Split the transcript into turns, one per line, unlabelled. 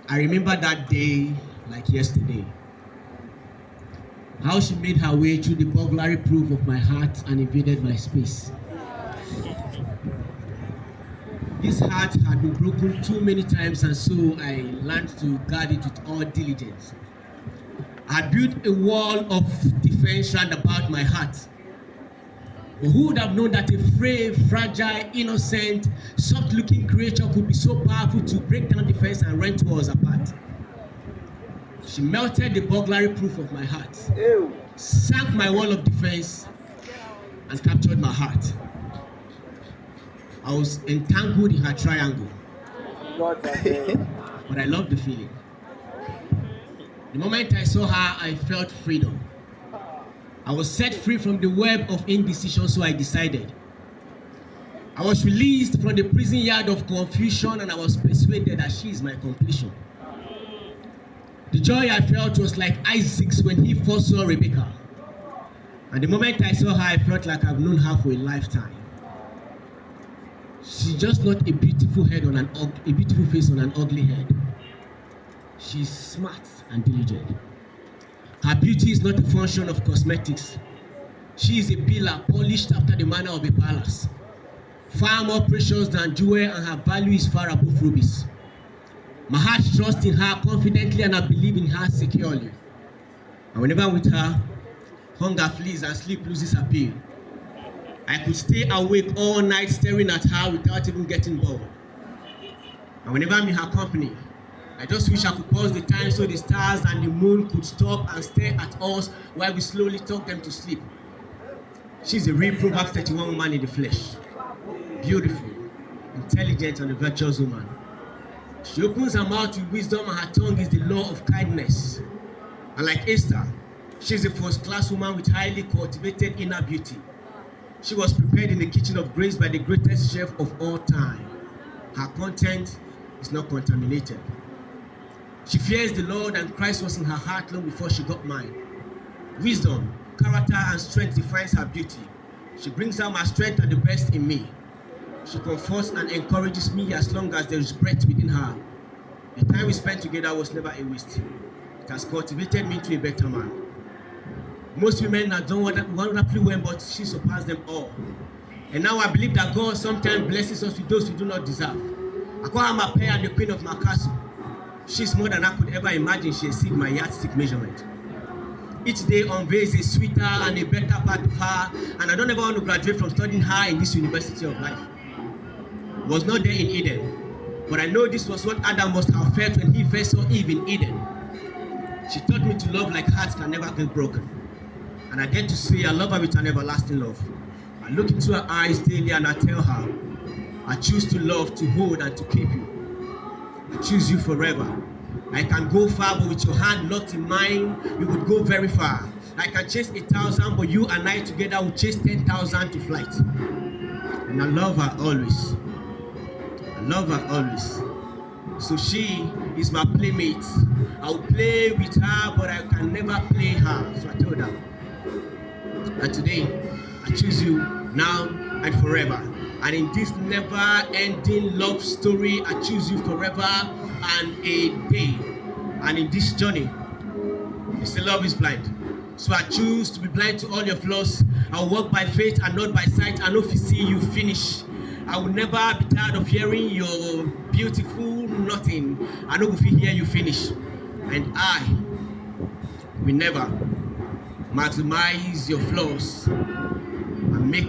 I remember that day like yesterday. How she made her way through the burglary proof of my heart and invaded my space. This heart had been broken too many times, and so I learned to guard it with all diligence. I had built a wall of defense round about my heart. But who would have known that a frail, fragile, innocent, soft-looking creature could be so powerful to break down the fence and rend walls apart? She melted the burglary proof of my heart, sank my wall of defense, and captured my heart. I was entangled in her triangle, but I loved the feeling. The moment I saw her, I felt freedom. I was set free from the web of indecision, so I decided. I was released from the prison yard of confusion, and I was persuaded that she is my completion. The joy I felt was like Isaac's when he first saw Rebecca. And the moment I saw her, I felt like I've known her for a lifetime. She's just not a beautiful head on a beautiful face on an ugly head. She's smart and diligent. Her beauty is not a function of cosmetics. She is a pillar polished after the manner of a palace, far more precious than jewel, and her value is far above rubies. My heart trusts in her confidently, and I believe in her securely. And whenever I'm with her, hunger flees and sleep loses appeal. I could stay awake all night staring at her without even getting bored. And whenever I'm in her company, I just wish I could pause the time so the stars and the moon could stop and stare at us while we slowly talk them to sleep. She's a real Proverbs 31 woman in the flesh. Beautiful, intelligent, and a virtuous woman. She opens her mouth with wisdom, and her tongue is the law of kindness. And like Esther, she's a first-class woman with highly cultivated inner beauty. She was prepared in the kitchen of grace by the greatest chef of all time. Her content is not contaminated. She fears the Lord, and Christ was in her heart long before she got mine. Wisdom, character, and strength defines her beauty. She brings out my strength and the best in me. She comforts and encourages me as long as there is breath within her. The time we spent together was never a waste. It has cultivated me into a better man. Most women have done wonderfully well, but she surpassed them all. And now I believe that God sometimes blesses us with those we do not deserve. I call her my pair and the queen of my castle. She's more than I could ever imagine. She exceeds my yardstick measurement. Each day unveils a sweeter and a better part of her, and I don't ever want to graduate from studying her in this university of life. I was not there in Eden, but I know this was what Adam must have felt when he first saw Eve in Eden. She taught me to love like hearts can never get broken. And I dare to say I love her with an everlasting love. I look into her eyes daily and I tell her, I choose to love, to hold, and to keep you. I choose you forever. I can go far, but with your hand locked in mine, we would go very far. I can chase 1,000, but you and I together will chase 10,000 to flight. And I love her always. I love her always. So she is my playmate. I will play with her, but I can never play her. So I told her. And today, I choose you now and forever. And in this never-ending love story, I choose you forever and a day. And in this journey, Mr. Love is blind. So I choose to be blind to all your flaws. I will walk by faith and not by sight. I know if you see you finish. I will never be tired of hearing your beautiful nothing. I know if you hear you finish. And I will never maximize your flaws and make